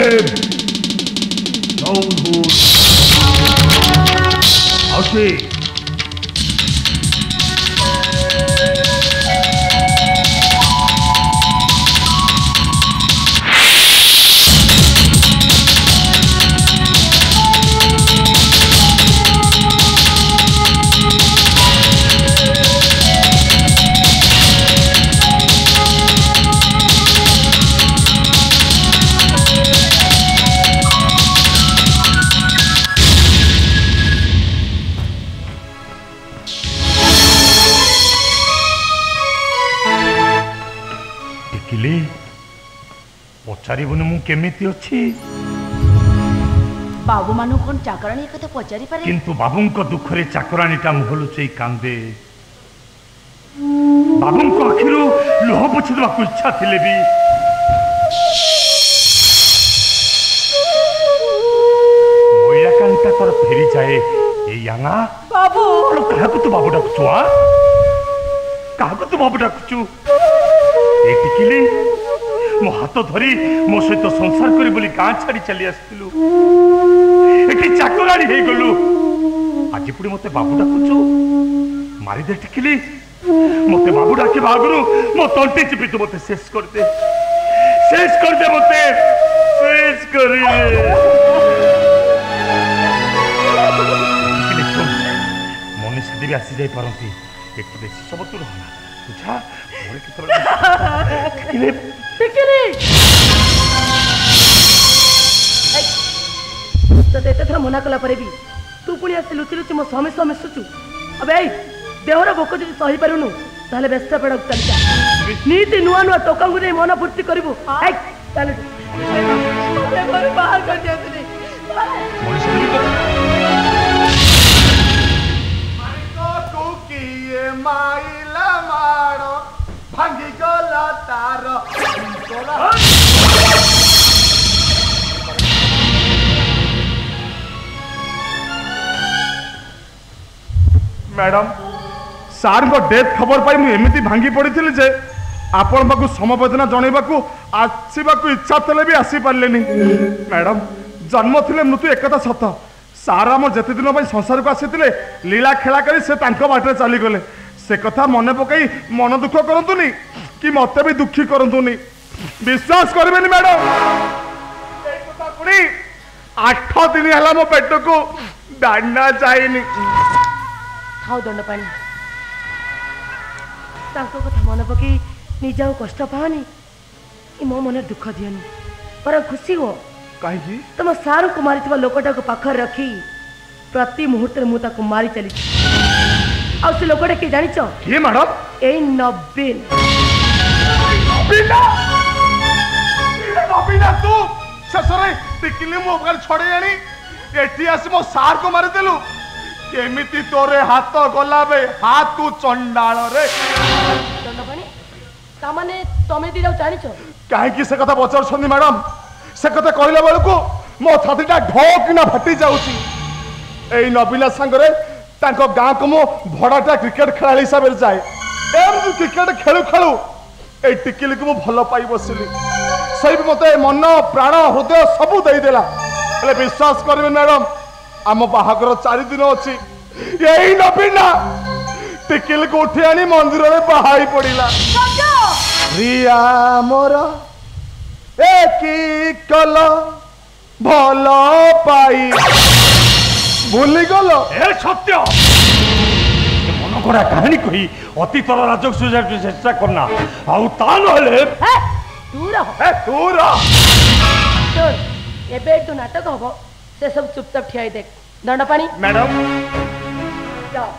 आशी पचारिबुन मु केमिति अछि बाबू मानु कोन चाकरानी कथा पचारि पारे किंतु बाबूंको दुखरे चाकरानीटा मुहलुचै कांदे बाबूंको आखिरु लोह पोछिदवा को इच्छा थिले भी मोइला कांता तर फेरी जाए ए यांगा बाबू काहाको तू बाबू डाकुचु आ काहाको तू बाबू डाकुचु ए टिकिली मो हाथ धरी मो सहित संसार करी बोली गाँ छाड़ी चली आसलु एटी चाकरानी हे गलु आज पुणी मते बाबू डाकुचु मारी दे टिकिली मते बाबू डाके बागरु मो तंटे चिपी तू मते शेष कर दे मते शेष कर मनीषा देवी आसी जाई परंती एटी बेसी सब तू रहना बुझा मोरे केतरा टिकिली टिकिली तो एते थर मना कला परे भी तू पुणी आसे लुचि लुचि मो स्वामी स्वामी सुचु अब ए देहर भोक जदि सही पारुनु ताले व्यस्त पड़क चली जा नीति नुआ नुआ टोकांगु रे मन पूर्ति करबो ए ताले घर बाहर कर दिया तने माइको टुकिए माइला मारो भांगी गला तार मैडम सार को डेथ खबर पाई मु एमिति भांगी पड़ी जे आपण बाकू समवेदना जनइबा को आसीबा को इच्छा तले भी आसी पारलेनी मैडम जन्म थिले मृत्यु एकता सत सार आम जेते दिन भाई संसार को आसीथिले लीला खेला करी से तांको बाटरे चली गले से कथा मन पकई मन दुख करंतुनी कि मते भी दुखी करंतुनी विश्वास करबेनी मैडम ए कथा पुणी 8 दिन हला मो पेट को दाना जाइनी थाओ दंड पानी तांको कथा मन पकई निजाओ कष्ट पानी मो मन दुख दियनी पर खुशी हो कहीं तुम सारू को मारी लोकटा को पाखर रखी प्रति मुहूर्त मुझे मारी चली आ से लोकटा किए जानिच ये मैडम ए नवीन नवीना तू शेष टिकिली मो छड़े आनी एटी आसी मो सार को मारिदेलु केमिति तोरे हाथ गला बे हाथ तू चंडाल रे दंडपाणी तामाने तमे दिरा जानिछ काहे की से कथा बचार छनी मैडम से कथा कहला बेल को मो छातीटा ढोकिना फाटी जाउची एई नबीना संगरे तांको गां को मो भड़ाटा क्रिकेट खेलाड़ी हिसाब रे जाए एम क्रिकेट खेलु खेलु ए टिकिली को मो भलो पाई बसिली सही मते मन प्राण हृदय सब देई देला ले विश्वास करबे मैडम आम बाहागर 4 दिन अच्छी यही नबीना टिकिल को उठी आनी मंदिर में बाहाई पड़िला रिया मोर एक कल भल पाई भूली गल ए सत्य मन गड़ा कहानी कही अतीतर राजक सुझाव चेष्टा करना आउ ता नहले तू रह एबे तो नाटक हबो से सब चुपचाप ठियाई देख दंडपाणी मैडम जाओ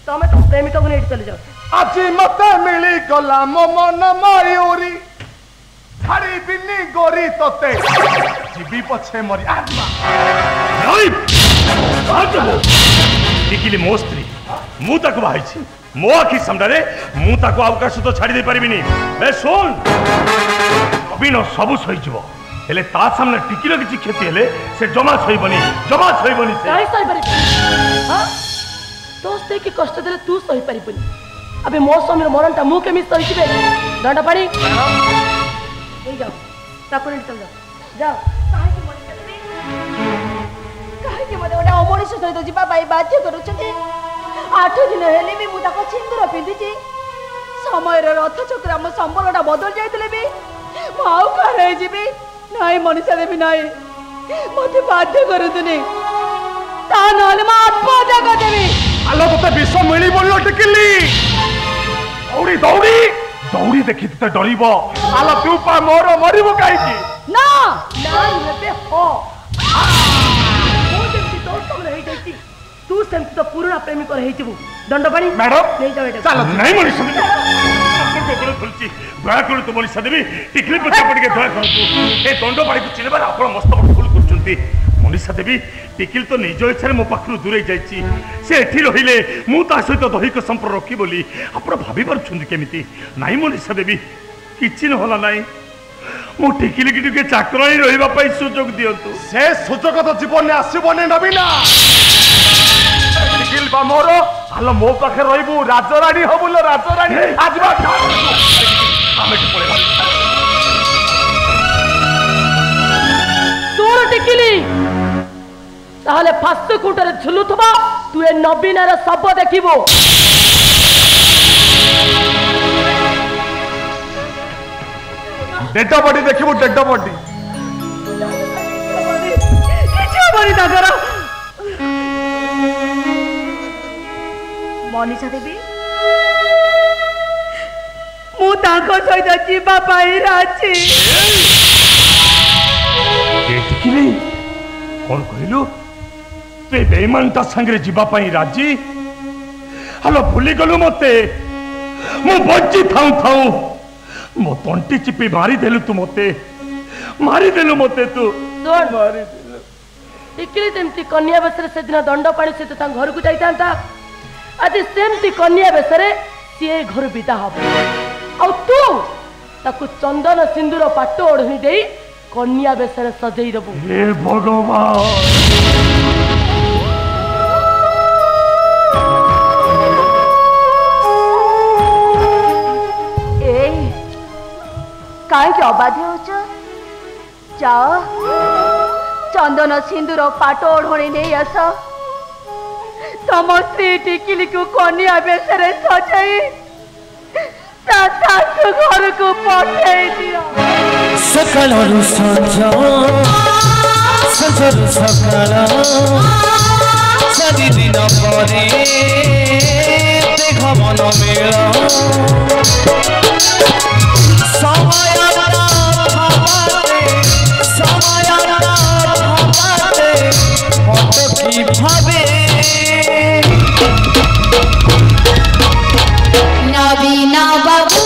तमे तो प्रेमिका को नेट चले जाओ आज मते मिली गला मो मन मयूरी छाड़ी बिनी गोरी तोते जीवी पछे मरी आत्मा निकिली मो स्त्री मु ताको बाहिछि मो आखि सामने मु ताको अवकाश तो छाड़ी दे परिबिनी ए सुन अबिनो सब सही जीवो हेले ता सामने टिकिलो किछि क्षति हेले से जमा सहीबनी से काई सही पारि हां तो स्त्री की कष्ट देले तू सही पारि बनी अबे मो समीर मरणटा मु केमि सही छिबे दंडपाणी ए जाओ ताको नेट चल जाओ काहे कि मते ओटा अमणिस सहित जिबा बाई बाध्य करूछथि 8 दिन हेले भी मु ताको सिंदूर पिंदिछि समय रथ चक्र हम संबलटा बदल जाइतले भी माउ करे जिबी नाई मनीषा देवी नाई मते बाध्य करतुनी ता नहले मा आत्महत्या कर देबी आलो तते विष मिली बोलो टिकिली दौड़ी दौड़ी दौड़ी देखि तते डरिबो आलो तू पा मोर मरिबो काई की ना ना रे हो तो सब रही जाती तू सेमती तो पुराना प्रेमी को रही थी दंडपाणी मैडम नहीं जाओ चलो नहीं मनीषा देवी आपन को खुलची दया कर तो मनीषा देवी टिकली पछा पड़ के दया कर ए दंडपाणी को चिनबार आपन मस्त भूल करचंती मनीषा देवी टिकिल तो निज इच्छा मो पाखरु दूरे जाइछि से एठी रहिले मु ता सहित दैहिक संपर्क रखी बोली आपन भाबी परछुंती केमिति नाही मनीषा देवी किछि न होला नाही मो टिकिली के चाकराई रहिबा पई सुजोग दियंतु से सुजोग तो जीवन में आसीबने नबीना टिकिल बा मोर हालो मो पाखे रहिबू राजरानी हबुलो राजरानी आज बा आमे पळेबा तोर टिकिली ताहले फास्ट कुटरे झुलुथबा तू ए नबीनार सब देखिबो डेड बॉडी देखिबू डेड बॉडी किछ बनी दागर मनीषा देवी मु ताको सहित जीवा पाई राजी टिकिली कौन कहलु ते बेईमान ता संगे जीवा पाई राजी हालो भूली गलु मते मु बच्ची थाऊ थाऊ मो तंटी चिपी मारी देलु तू मते मारी देलु मते तू मारी देलु टिकिली जेमती कन्या बेसरे से दिन दंडपाणी से तो घर को जाइतांता आज सेमती कन्या बेसरे सी घर विदा हम आ तू ताकू चंदन सिंदूर पाट ओढ़ी दे कन्या बेसरे सजई दबु हे भगवान काहे के अबाध्य होच जाओ चंदन सिंदूर पाट ओढ़ी नहीं आस समस्ती टिकिली को कन्या बेसरे सजाई शाशु घर को पठे दियो सकाल संजर सकाल 4 दिन परे देख मन मेला समय की भावे नवीना बाबू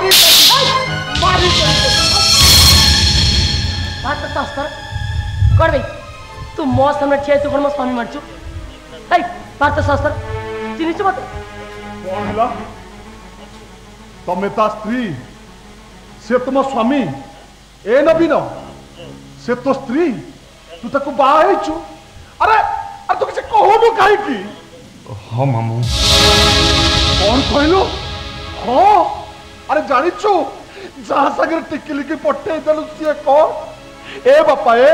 मारी मारी बात शास्त्र कौन भाई तू मो सामने ठिया तू कौन मो स्वामी मारचु बात शास्त्र चिन्हिच मत कौन हला तमे ता स्त्री से तुम स्वामी ए नवीन से तो स्त्री तू ताको बाहे छु अरे अरे तू किसे कहनु काहे की हाँ मामू कौन कहलो हाँ अरे जानी छु जहाँ सागर टिकिली की पट्टे देलु सिए कौन ए बापा ए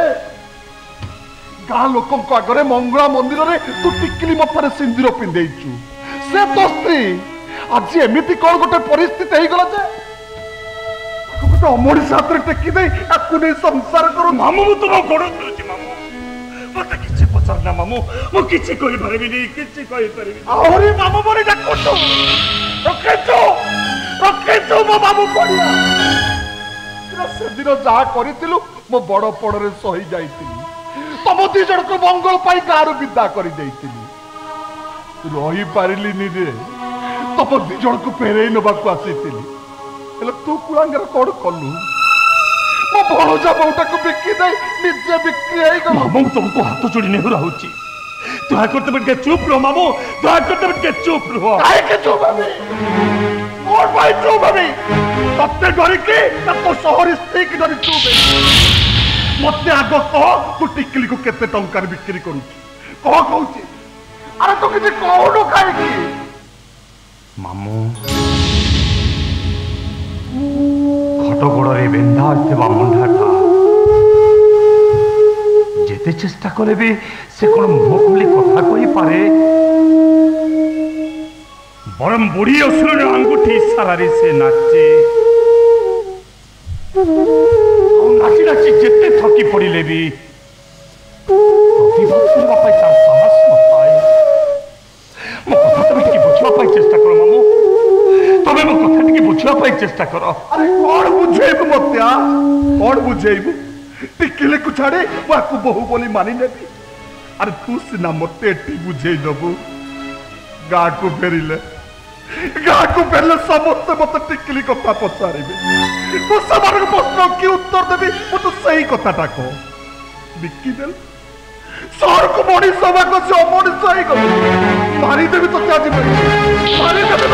गाँ लोकों को आगरे मंगला मंदिर रे तू टिकिली मथारे सिंदूर पिंधेइछु से तो स्त्री आज एमिति कौन गोटे परिस्थिति हेई गला जे गोटे अमोड़ी साथ रे टेकी दे आकु नै संसार करू मामू मु तुम गोड़ धरुची मामू मत किछि पचार ना मामू मु किछि कहि परबिनी किछि कहि परबिनी आहुरी मामू मोरे डाकुछु रखेछु मो मामू पड़िया से दिन जा करितिलु मो बड़ पड़रे सही जाइतिली तम दी जण को मंगल पाई गारू विदा करि देइतिली रही पारिलिनी रे तम दी जण को फेरेई नबा को आसीतिली हेले तू कुलांगर कोड कलु मो भणजा बहुटा को बिक्की दे निजे बिक्री हेई गलो मामू तुमको हाथ जोड़ी नहीं रहउची दया करते बैठ के चुप रहो मामू दया करते बैठ के चुप रहो काहे के चुप हबे मोर भाई चुप हबे तत्ते डरी के तो शहर स्त्री की डरी चुप है मते आग कह तू टिकली को केते टंकार बिक्री करू कह कहूची अरे तू किछि कहनु काहे की मामू खटगोड़े बेंधा होता मुंडाटा जेते चेष्टा करे भी से कौन मुह खोली कथा कही पारे बरम बुढ़ी असुर आंगुठी इशारा से नाचे नाची नाची जेते थकी पड़े भी प्रतिभा करने तार साहस नए मो कथा तुम टी बुझापी चेष्टा कर मामू तमें मो कथा टी बुझापी चेष्टा कर अरे कौन बुझेबु मत्या कौन बुझेबु टिकिले को छाड़े वाकु बहु बोली मानी नेबी अरे तू सिना मते टी बुझे दबु गा को फेरिले समस्त मत टिकिली कथा पचारिबे तो सबर प्रश्न की उत्तर देबी मु तो सही कथाटा कह बिक्की देल सर को मणि सभा को से अमणि सही गलो मारी देबी तो त्याजी मारी देबे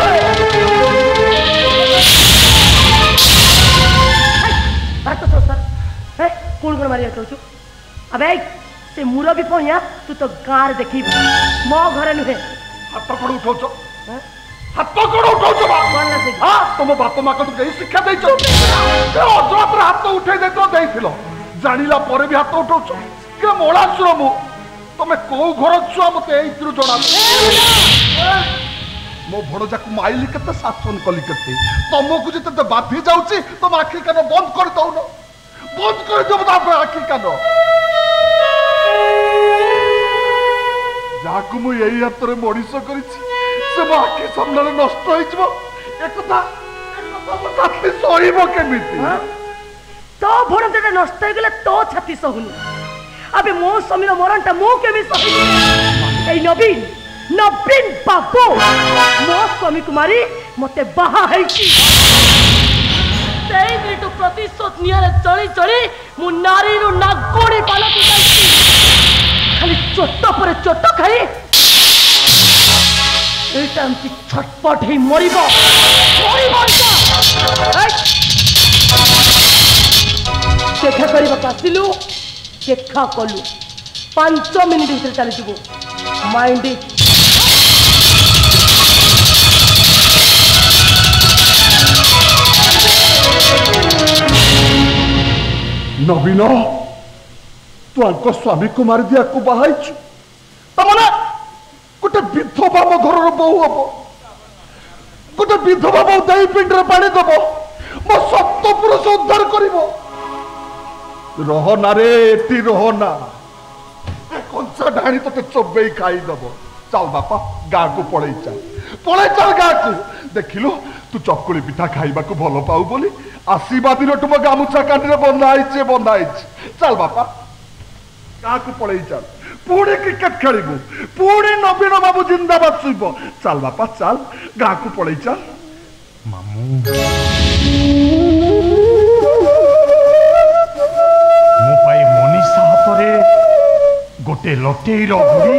बात तो सर हे कौन कौन मारिया कहू अबे से मुरबी पहिया तू तो गार देखी मो घरे नुहे हाथ कड़ उठाउछ हाथ कड़ उठाउछ बा कौन ना से हां तुम बाप मां को तो शिक्षा दैछ से अजत्र हाथ उठाई दे तो देइथिलो जानिला परे भी हाथ उठाउछ के मोळासुर मु तमे को घर छुआ मते एइत्रु जणा मो भणजा को माइली केते शासन कली केते तुमको जते बाधी जाउची तुम आखि कान बंद कर दउनो बंद कर दो बाप आखि कान जाकु मु एई हातरे मणिस करिछि से मो आखि सामने नष्ट होइछबो एकता मो छाती सहिबो केमिति तो भण जेते नष्ट हो गेले तो छाती सहुनी अबे मो समीर मरणटा मो केमि सही ए नवीन बाबू मो स्वामी कुमारी मते बाहा हैची सेई बिटु प्रतिशोध नियारे चली चली मु नारी रु नागोड़ी पालक जाईची खाली चोट पर चोट खाई एटा हमती छटपट ही मरिबो देखा करबा कासिलु देखा कलु 5 मिनिट भीतर चली जीवो माइंड नवीन तू आंको स्वामी को मारी दिया को बाहाइछु तमने गोटे विधवा मो घर बहु हम गोटे विधवा बहु दही पिंडरे पानी दब मो सप्त पुरुष उद्धार करिवो रह ना रे एटी रह ना कंचा ढाणी तो चोबई खाई दब चल बापा गाँ को पड़े चल गाँ को देखिलु तू चकुली पिठा खाइबा को भल पाऊ बोली आशीर्वाद तुम गामुछा कांडी बंधाई चल बापा गाँ को पड़े चल पुणी क्रिकेट खेलू पुणी नवीन बाबू जिंदाबाद शुभ चल बापा चल गाँ को पड़े चल मामू लटेईर गुड़ी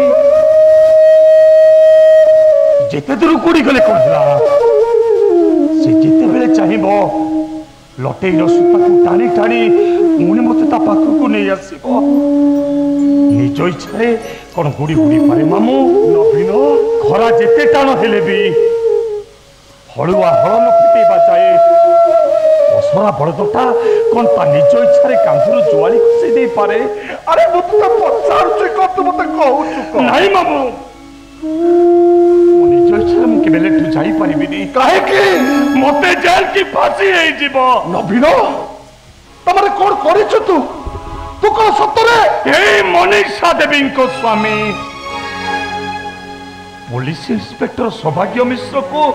जेते दूर गुड़ी गले कहला से जेते बेले चाहिब लटेईर सूता को टाणी टाणी पुणी मत ता पाखक नहीं आसब निज इच्छा कौन गुड़ी गुड़ी पारे मामू नवीन खरा जेते टाण हेले भी हलुआ हल न फिटेबा जाए असरा बड़दटा कौन ता निज इच्छा कांधर जुआली खुशी दे पारे अरे मत पचारुचे को तू मत कहू नहीं मामू निज इच्छा मुझे बेले तू जाई परिबिनी काहे की मते जेल की फांसी है जीव नवीन तमरे कौन करिछु तू तू कौन सतरे ए मनीषा देवी को स्वामी पुलिस इंस्पेक्टर सौभाग्य मिश्र को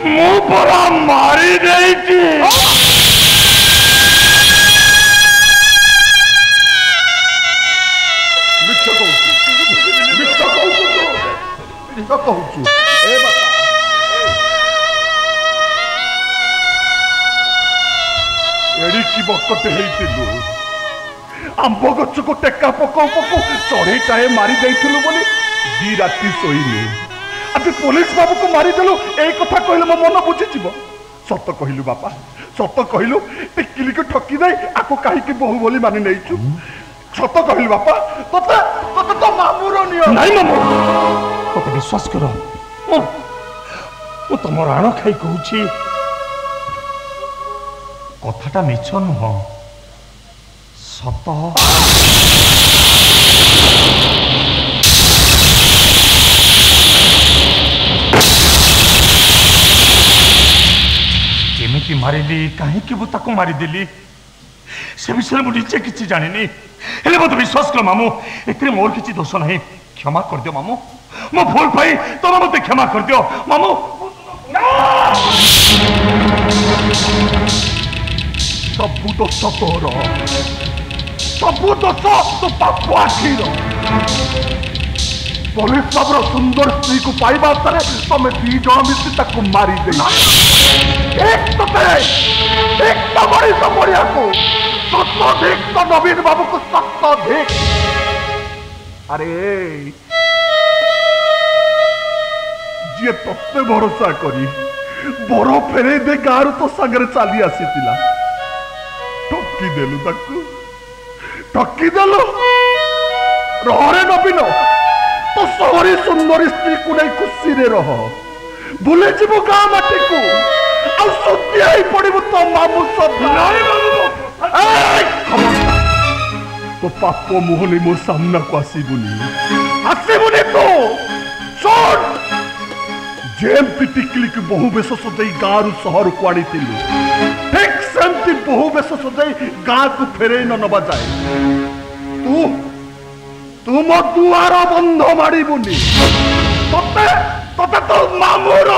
मु परा मारी देती एड़िकी बकटे आंब गच को टेका पकौ पकौ चढ़ईटाए मारी देइथिलु बोली दी राति सोईनी आज पुलिस बाबू को मारिदेलु ए कथा कहले मो मन बुझीजिव सत कहलु बापा सत कहलु टिकिली को ठकी दे आको काहे की बहु बोली मानि नैछु सत कहलु बापा तते तते तो मामूर नियो नहीं मामू तते विश्वास करो मो तुम राण खाई कहूची कथाटा मिछ नुह सत केमिति मारिली कहीं ताको मारिदेली से विषय मुझे किसी जानी हेले मत विश्वास कर मामू ए मोर किसी दोष नहीं क्षमा कर दियो मामू मो भूल पाई तुम मत क्षमा कर दियो मामू सबू दोष तोर सबू दोष तो पाप आखिर पुलिस बाबूर सुंदर स्त्री को पाइबा तारे तमे दी जण मिसी ताको मारी दे एक तो बड़ी तो बढ़िया को सत्याधिक तो नवीन बाबू को सत्याधिक अरे जी तत्ते भरोसा करी बर फेरे दे गार तो सागर चली आसी ठकी देलु ताकू ठकी देलु रे नवीन तो सहरी सुंदरी स्त्री को नहीं खुशी रे रह भूले जीव गाँ माटी को पड़ू तो मामू तो पाप मुहनी मो सामना को आसबुनी तो जेमती टिकली की बहु बेश सजाई गाँ रु सहर को आनी ठीक सेमती बहु बेश सजाई गाँ को फेरे न नवा जाए तुम दुआर बंध मारिबुनी तते तते तो मामूर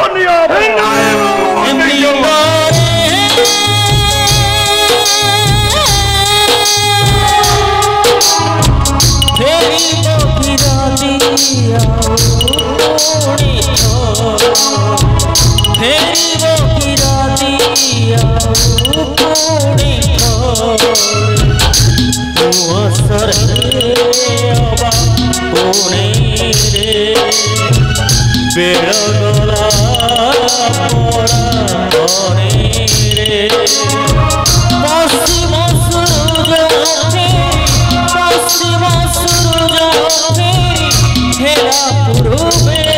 पूर्वे